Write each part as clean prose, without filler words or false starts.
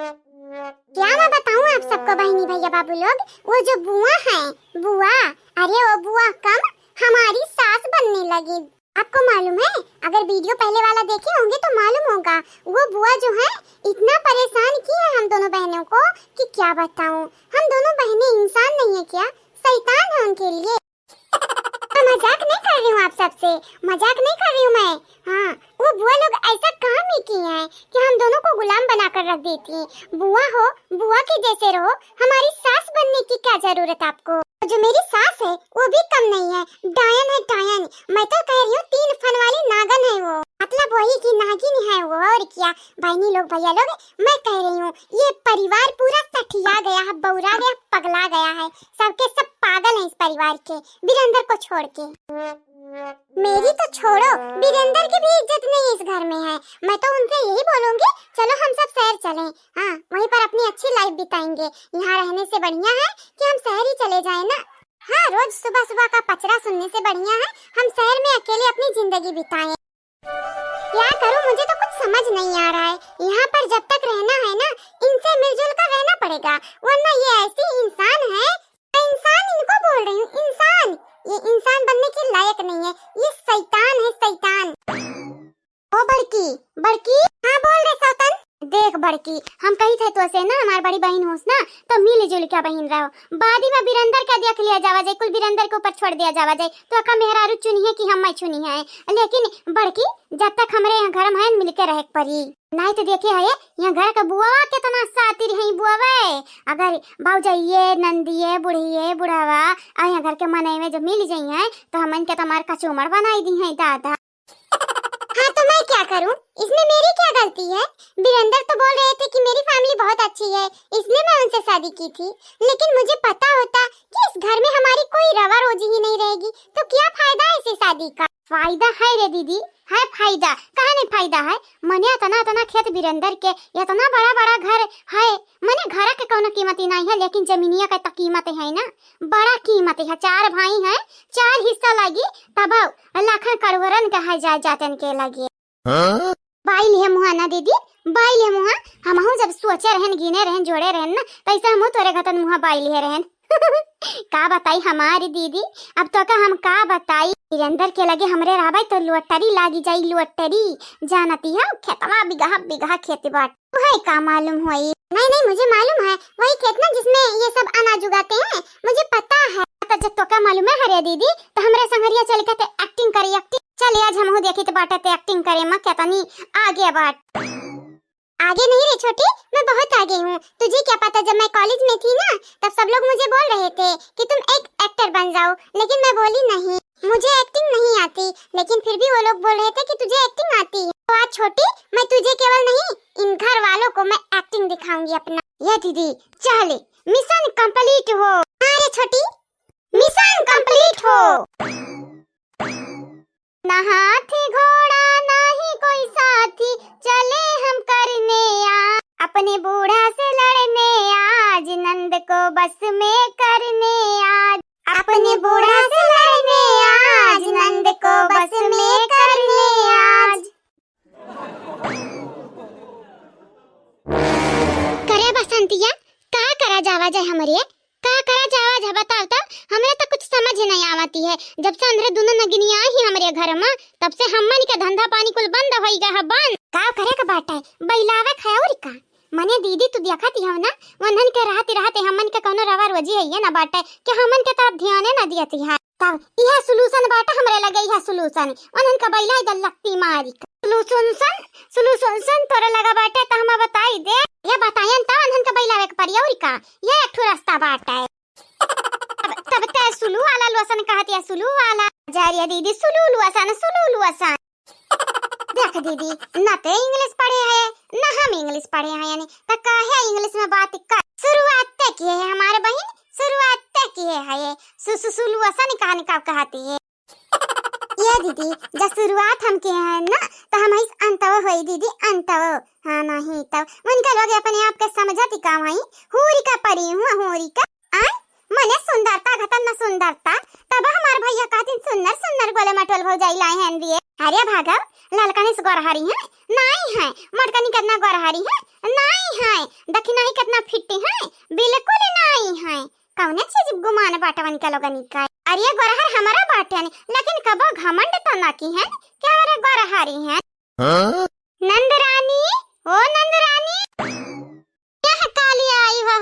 क्या मैं बताऊं आप सबको बहनी भैया बाबू लोग, वो जो बुआ है, बुआ, अरे वो बुआ कम हमारी सास बनने लगी। आपको मालूम है, अगर वीडियो पहले वाला देखे होंगे तो मालूम होगा, वो बुआ जो है इतना परेशान किया हम दोनों बहनों को कि क्या बताऊं। हम दोनों बहनें इंसान नहीं है क्या, शैतान है उनके लिए। मैं मजाक नहीं कर रही हूँ आप सबसे, मजाक नहीं कर रही हूँ मैं। हाँ, वो बुआ लोग ऐसा काम ही किए हैं कि हम दोनों को गुलाम बनाकर रख देती हैं। बुआ हो, बुआ के जैसे रहो, हमारी सास बनने की क्या जरूरत आपको। जो मेरी सास है वो भी कम नहीं है, डायन है डायन। मैं तो कह रही हूँ 3 फन वाली नागन है वो, मतलब वही की नागिन है वो। और क्या बहनी लोग भैया लोग, मैं कह रही हूँ ये परिवार पूरा सठिया गया है, बौरा गया, पगला गया है। सबके सब पागल हैं इस परिवार के, वीरेंद्र को छोड़ के। मेरी तो छोड़ो, वीरेंद्र की भी इज्जत नहीं इस घर में है। मैं तो उनसे यही बोलूंगी, चलो हम सब शहर चलें। हाँ, वहीं पर अपनी अच्छी लाइफ बिताएंगे। यहाँ रहने से बढ़िया है कि हम शहर ही चले जाएं ना। हाँ, रोज सुबह सुबह का पचरा सुनने से बढ़िया है हम शहर में अकेले अपनी जिंदगी बिताएं। क्या करूं, मुझे तो कुछ समझ नहीं आ रहा है। यहाँ पर जब तक रहना है ना, इनसे मिलजुल कर रहना पड़ेगा, वरना ये ऐसी इंसान है। इंसान इनको बोल रही हूँ, इंसान। ये इंसान बनने के लायक नहीं है, ये शैतान है, शैतान। ओ बड़की, बड़की, हाँ बोल रहे सौतन। देख बड़की, हम कही थे तो से ना हमारी बड़ी बहन होस ना तो मिलजुल क्या बहन रहो। बादी में वीरेंद्र का देख लिया जावा जाए, कुल वीरेंद्र के ऊपर छोड़ दिया जावा जाए तो अका मेहरारू चुनी है कि हम मैं चुनी है। लेकिन बड़की, जब तक हमारे यहाँ घर में मिलके रह पड़ी, नहीं तो देखे है यहाँ घर का बुआ कितना सातिर है बुआ वे। अगर बाऊजाइए, नंदिए, बुढ़िए, बुढ़ावा और यहाँ घर के मने में जो मिल जाइए तो हमन के तुम्हारे कचूमर बनाई दी है दादा। हाँ तो मैं क्या करूं, इसमें मेरी क्या गलती है। वीरेंद्र तो बोल रहे थे कि मेरी फैमिली बहुत अच्छी है, इसलिए मैं उनसे शादी की थी। लेकिन मुझे पता होता कि इस घर में हमारी कोई रवा रोजी ही नहीं रहेगी तो क्या फायदा है इसे शादी का। फायदा है रे दीदी, है फायदा, कहाँ नहीं फायदा है। मने इतना खेत वीरेंद्र के, इतना बड़ा बड़ा घर है। मने घर के कोनो कीमत नहीं है, लेकिन जमीनिया का तो कीमत है ना, बड़ा कीमत है। 4 भाई हैं, 4 हिस्सा लगी तब लाखन करोड़न का है जातन के लगे। बाइल है मुहा ना दीदी, बाइल है मुहा। हमहु जब सोचे रहन, गिने रहन, जोड़े रहन ना, तैसे हमहु तोरे घतन मुहा बाइल है रहन। का बताई हमारी दीदी, अब तो का हम का बताई। वीरेंद्र के लगे हमरे रहबाई तो लॉटरी लागी जाई, लॉटरी। जानती है खेतवा बिगहा बिगहा खेती बाट है, का मालूम होई। नहीं नहीं, मुझे मालूम है, वही खेत ना जिसमें ये सब अनाज उगाते हैं, मुझे पता है। जब तो का मालूम है हरे दीदी, तो हमरे संगरिया चल के एक्टिंग करी, एक्टिंग चले आज हमहु देखी तो बाटे ते एक्टिंग करे मां केतनी आगे बाट। आगे नहीं रे छोटी, मैं बहुत आगे हूँ। तुझे क्या पता, जब मैं कॉलेज में थी ना तब सब लोग मुझे बोल रहे थे कि तुम एक एक्टर बन जाओ, लेकिन मैं बोली नहीं, मुझे एक्टिंग नहीं आती। लेकिन फिर भी वो लोग बोल रहे थे कि तुझे एक्टिंग आती है। तो आज छोटी, मैं तुझे केवल नहीं, इन घर वालों को मैं एक्टिंग दिखाऊंगी अपना। ये दीदी चले, मिशन कंप्लीट हो। अरे छोटी, मिशन कंप्लीट हो। ना हाथी घोड़ा ना ही कोई साथी, चले हम करने अपने बूढ़ा से लड़ने आज, नंद को बस में करने आज, अपने बूढ़ा से लड़ने आज, नंद को बस में करने आज। करे बसंतिया, का करा जावा जाए हमारे, का करा जावा जा बताओ तो। हमें तो कुछ समझ ही नहीं आवती है। जब से अंदर दोनों नगनिया ही हमारे घर में, तब से हमन के धंधा पानी कुल बंद हो गया है, बंद। का करे का बाटा है, बैलावे खाया और का मने दीदी तू देखती हो ना, वनन के रहते रहते हमन के कोनो रवा रोजी है ना बाटा कि हमन के तरफ ध्यान ना दियती है। तब यह सॉल्यूशन बाटा हमरे लगे, यह सॉल्यूशन वनन का बैला इधर लगती मारी सॉल्यूशन तोरे लगा बाटा त हम बताई दे, ये बतायन त वनन का बैलावे के परिया और का ये एक ठो रास्ता बाटा है। तब ते सुलू वाला लोसन कहती है, सुलू वाला जारिया दीदी, सुलू लोसन। देख दीदी, ना ते इंग्लिश पढ़े है ना हम इंग्लिश पढ़े हैं, यानी तो काहे इंग्लिश में बात कर। शुरुआत तक की है हमारे बहन, शुरुआत तक की है ये सुलू ऐसा निकाल कहती है। ये दीदी जब शुरुआत हम के हैं ना तो हम इस अंतव होई दीदी, अंतव। हाँ नहीं तब उनका लोग अपने आप के समझती काम है, होरी का परी हूँ, होरी का आ मने सुंदरता घटन न सुंदरता। तब हमारे भैया कहते सुंदर सुंदर गोले मटोल भौजाई लाए हैं दिए। अरे भागव ललकनी से गोरहारी है नहीं है, मटकनी करना गोरहारी है नहीं है। इनका लोगन का। अरे गोरहर हमारा बाटे है लेकिन कबो घमंड तो ना की है क्या हमारे गोरहरी है। नंद रानी, ओ नंद रानी, यह काली आई हो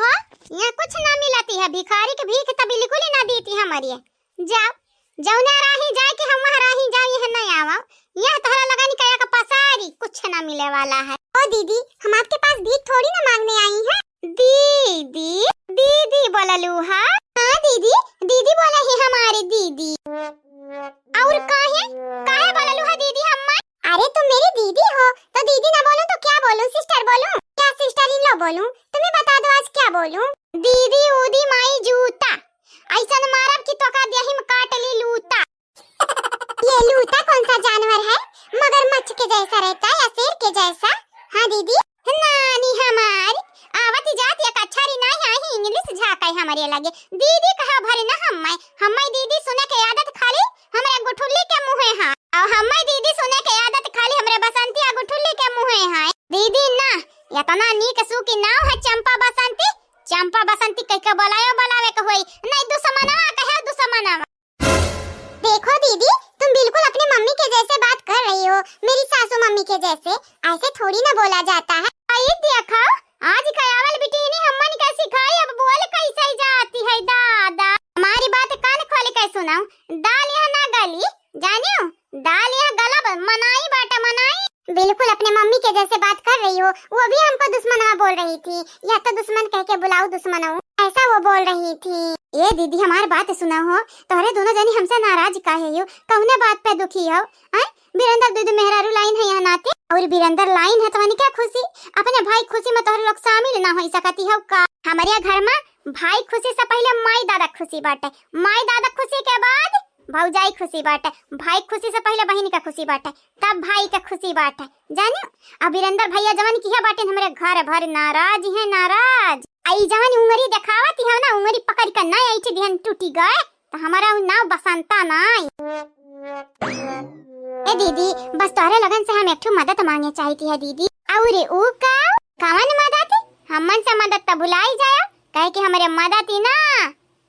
यहाँ कुछ ना मिलती है, भिखारी के भीख तो बिल्कुल ही ना देती हमारी। जाओ जाओ ना राही जाए कि हम वहाँ राही जाओ, यह नहीं आवा, यह तोहरा लगानी कया का पसारी कुछ ना मिले वाला है। ओ दीदी हम आपके पास भीख थोड़ी ना मांगने आई हैं। दीदी दीदी बोला लूहा। हाँ दीदी दीदी बोला ही हमारी दीदी। और काहे काहे बोला लूहा दीदी हम। अरे तुम मेरी दीदी हो तो दीदी ना बोलूं तो क्या बोलूं, सिस्टर बोलूं क्या सिस्टर इन लो बोलूं, तुम्हें बता दो आज क्या बोलूं। दीदी उदी माई जूता ऐसा मारब की तो का देही में काट ली लूता। ये लूता कौन सा जानवर है, मगरमच्छ के जैसा रहता है या शेर के जैसा। हाँ दीदी नानी हमारी आवत जात एक अच्छारी नहीं आई इंग्लिश झाकाई हमारे लगे। दीदी कहा भरे ना हम्मै दीदी सुने के आदत खाली हमरे गुठुल्ली के मुंहे हां, और हम्मै दीदी सुने के आदत खाली हमरे बसंती आ गुठुल्ली के मुंहे हां। दीदी ना इतना नीक सुकी नाव है चंपा बसंती, चंपा बसंती कह के बुलायो बुलावे के होई नहीं दुश्मनवा कहे दुश्मनवा। देखो दीदी तुम बिल्कुल अपने मम्मी के जैसे बात कर रही हो, मेरी सासू मम्मी के जैसे, ऐसे थोड़ी ना बोला जाता है। आई देखो आज कयावल बेटी ने हमन का सिखाई, अब बोल कैसे जाती है दादा। हमारी बात कान खोल के सुनाओ, दाल यहाँ ना गली जानियो, दाल यहाँ गला मनाई बाटा मनाई। बिल्कुल अपने मम्मी के जैसे बात कर रही हो, वो भी हमको दुश्मनवा बोल रही थी, या तो दुश्मन कह के बुलाओ दुश्मनवा ऐसा वो बोल रही थी। ये दीदी हमारी बात सुना हो, तोहरे दोनों जनी हमसे नाराज काहे हो, कौने बात पे दुखी हो। बीरंदर दूध मेहरारू लाइन है यहाँ नाते, और बीरंदर लाइन है तो क्या खुशी, अपने भाई खुशी में तोहरे लोग शामिल ना हो सकती हो का। हमारे घर में भाई खुशी से पहले माई दादा खुशी बाटे, माई दादा खुशी के बाद भौजाई खुशी बाटे, भाई खुशी से पहले बहन का खुशी बाटे, तब भाई का खुशी बाटे जानियो। अब बीरंदर भैया जवान किया बाटे हमारे घर भर नाराज है नाराज। आई जवान उंगरी दिखावती है ना, उंगरी पकड़ कर ना आई थी ध्यान टूटी गए तो हमारा नाव बसंता नाई। ए दीदी बस तोहरे लगन से हम एक ठो मदद मांगे चाहती है दीदी। और ऊ का कवन मदद, हमन से मदद तो भुलाई जाए कहे कि हमारे मदद ही ना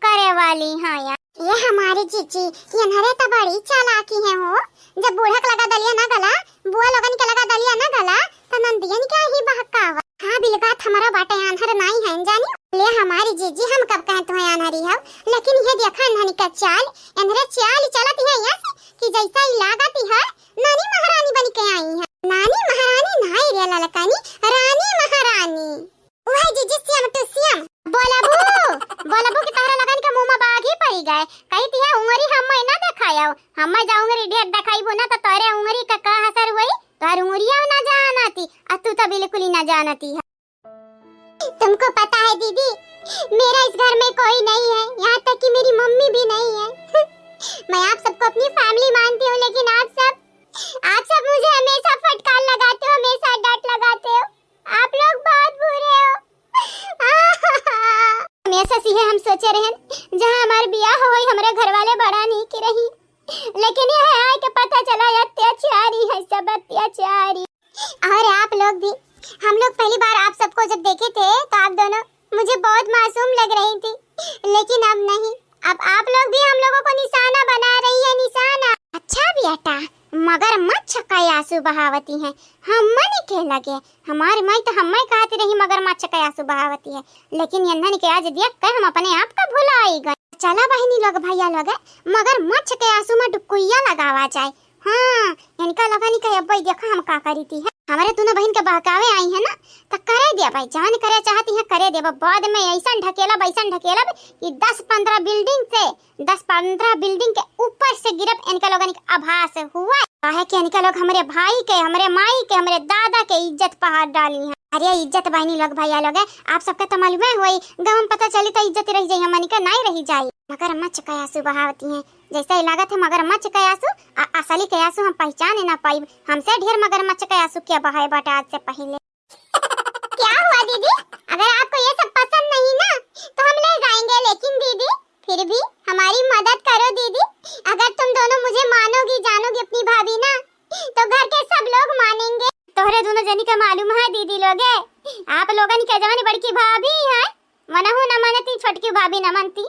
करे वाली। हाँ यार ये हमारी जीजी ये नरे तो बड़ी चालाकी है हो, जब बूढ़क लगा दलिया ना गला, बुआ लोगन के लगा दलिया ना गला तो नंदियन क्या ही बहकावा। हाँ बिलगात हमारा बाटे अनहर नहीं है जानी ले हमारी जीजी, हम कब कहे तुम्हें अनहरी हो, लेकिन ये देखा अनहरी का चाल, अनहरे चाल चलती है यहाँ कि जैसा ही लागती है नानी महारानी बन के आई है। नानी महारानी नहीं रे ललकानी, रानी महारानी वही जीजी सियम टू सियम बोलबू कि तहरा लगन के मुंह में बाघ ही पड़ी गए, कहती है उंगरी हम ना दिखायो, हम जाऊंगी ढेर दिखाईबो ना तो तोरे उंगरी का असर हुई, तोर उंगरिया ना जानती और तू तो बिल्कुल ही ना जानती है। तुमको पता है दीदी मेरा इस घर में कोई नहीं है, यहाँ तक कि मेरी मम्मी भी नहीं है। मैं आप सबको अपनी फैमिली मानती हूँ, लेकिन आप सब मुझे हमेशा फटकार लगाते हो, हमेशा डांट लगाते हो, आप लोग बहुत बुरे हो। हमेशा से हम सोचे रहे जहाँ हमारे ब्याह हो हमारे घर वाले बड़ा नहीं की रही, लेकिन यह है कि पता चला अत्याचारी है, सब अत्याचारी। और आप लोग भी, हम लोग पहली बार आप सबको जब देखे थे तो आप दोनों मुझे बहुत मासूम लग रही थी, लेकिन अब नहीं, अब आप लोग भी हम लोगों को निशाना बना रही है, निशाना। अच्छा बेटा मगरमच्छ का आंसू बहावती है, हमने के लगे हमारी माई तो हमें कहती रही मगरमच्छ का आंसू बहावती है, लेकिन यन्हन के आज देख कर हम अपने आप का भुला गए। चला बहनी लोग भैया लोग मगरमच्छ के आंसू में डुकुइया लगावा जाए। हाँ इनका लगनी का अब देखा हम का करी थी है, हमारे दोनों बहन के बहकावे आई है ना तो करे दिया भाई, जान करे चाहती है करे दे, बाद में ऐसा ढकेला कि 10-15 बिल्डिंग से 10-15 बिल्डिंग के ऊपर से गिरब इनका लोगन के आभास हुआ है कि इनका लोग हमारे भाई के, हमारे माई के, हमारे दादा के इज्जत पहाड़ डाली है। अरे इज्जत बहनी लोग भैया लोग आप सबका तो मालूम है हुई, गाँव पता चली तो इज्जत रह जाये, हमनी का नहीं रही जाये। मगरमच्छ का आंसू बहावती है, जैसा ही लागत है मगरमच्छ का आंसू, असली के आंसू हम पहचाने ना पाई, हमसे ढेर मगरमच्छ का आंसू क्या बहाए बाटा आज से पहले। क्या हुआ दीदी, अगर आपको ये सब पसंद नहीं ना तो हम ले जाएंगे, लेकिन दीदी फिर भी हमारी मदद करो दीदी, अगर तुम दोनों मुझे मानोगी जानोगी अपनी भाभी ना तो घर के सब लोग मानेंगे। तोहरे दोनों जनी का मालूम है दीदी लोगे, आप लोगन के जवानी बड़की भाभी है, मनहु न मनती छोटकी भाभी न मनती।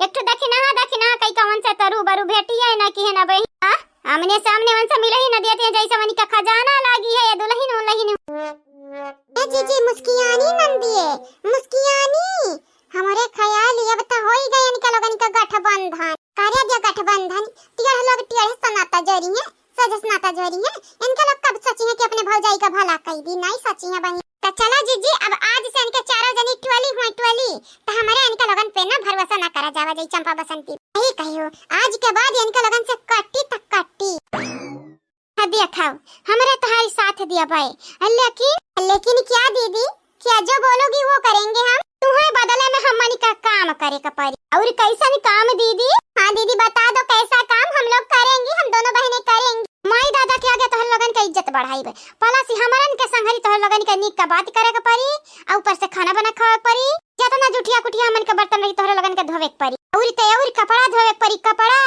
एक तो दखिना कई कवन से तरु बरु भेटी है ना की है ना बही। आमने सामने मन से मिले ही न देते जैसे वनी का खजाना लागी है दुल्हन उल्हन। ए जीजी मुस्कियानी नंदिए मुस्कियानी हमारे ख्याल ये बता होई गए इनका लोगन का गठबंधन कार्य दिया गठबंधन तिया लोग तिया सनाता जरी है सजस नाता जरी है इनका लोग कब सोची है कि अपने भौजाई का भला कई दी नहीं सोची है बहन। तो चला जीजी अब आज से इनके चारों जनी टोली तो हमारे इनका लोगन पे ना भरोसा ना करा जावा जई चंपा बसंती यही कहियो आज के बाद इनका लोगन से कट्टी तक कट्टी दिया खाओ हमारे तुम्हारी साथ दिया भाई लेकिन क्या दीदी क्या जो बोलोगी वो करेंगे हम तुम्हें बदले में हम मनी का काम करे का पड़ी और कैसा नहीं काम दीदी। हाँ दीदी बता दो कैसा काम हम लोग करेंगे हम दोनों बहनें करेंगे। माई दादा के आगे तोहर लगन का इज्जत बढ़ाई बे पला से हमरन के संगरी तोहर लगन का नीक का बात करे का पड़ी और ऊपर से खाना बना खावे पड़ी जितना जुठिया कुटिया मन के बर्तन रही तोहर लगन के धोवे पड़ी और कपड़ा धोवे पड़ी कपड़ा।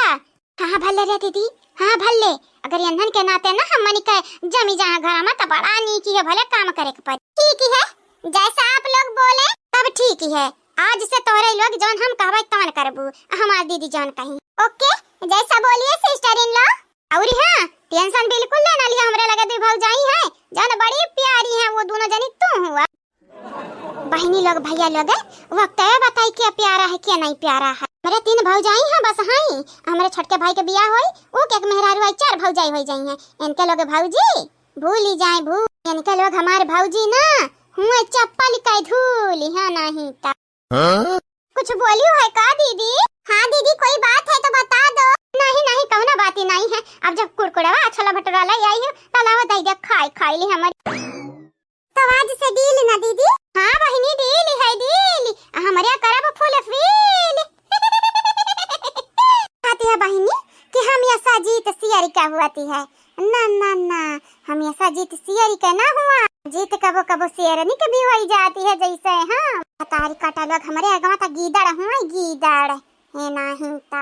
हाँ भले रे दीदी हाँ भले अगर ईंधन के नाते ना हम मनी का जमी जहाँ घर में तो बड़ा नीकी है भले काम करे के पड़ी। ठीक है जैसा आप लोग बोले तब ठीक है आज से तोहरे लोग जौन हम कहबै तौन करबू हमार दीदी जौन कहीं। ओके जैसा बोलिए सिस्टर इन लॉ। और हां टेंशन बिल्कुल लेना लिया हमरे लगे दी भौजाई है जौन बड़ी प्यारी है वो दोनों जनी तू हुआ बहनी लोग भैया लोग वक्त है बताई क्या प्यारा है क्या नहीं प्यारा है। मेरे 3 भौजाई हैं बस हाई हमारे छोटके भाई के बियाह होई ओ के मेहरारू आई 4 भौजाई हो जाई हैं इनके लोग भौजी भूल ही जाए भूल इनके लोग हमारे भौजी ना हुए चप्पल का धूल है नहीं ता कुछ बोलियो है का दीदी। हाँ दीदी कोई बात है तो बता दो। नहीं कौना बात ही नहीं है अब जब कुरकुरावा छोला भटूरा लाई आई है तलावा दई दे खाई ली हमारी तो आज से डील ना दीदी। हाँ बहिनी डील है डील हमारे करब फुल फील आती है बहिनी कि हम ये साजीत सियारी का हुआती है ना हम ये साजीत सियारी का ना हुआ जीत कबो शेरनी के भी हो जाती है जैसे। हाँ तारी काटा लोग हमारे अगवा ता गीदड़ हुआ गीदड़ है नहीं ता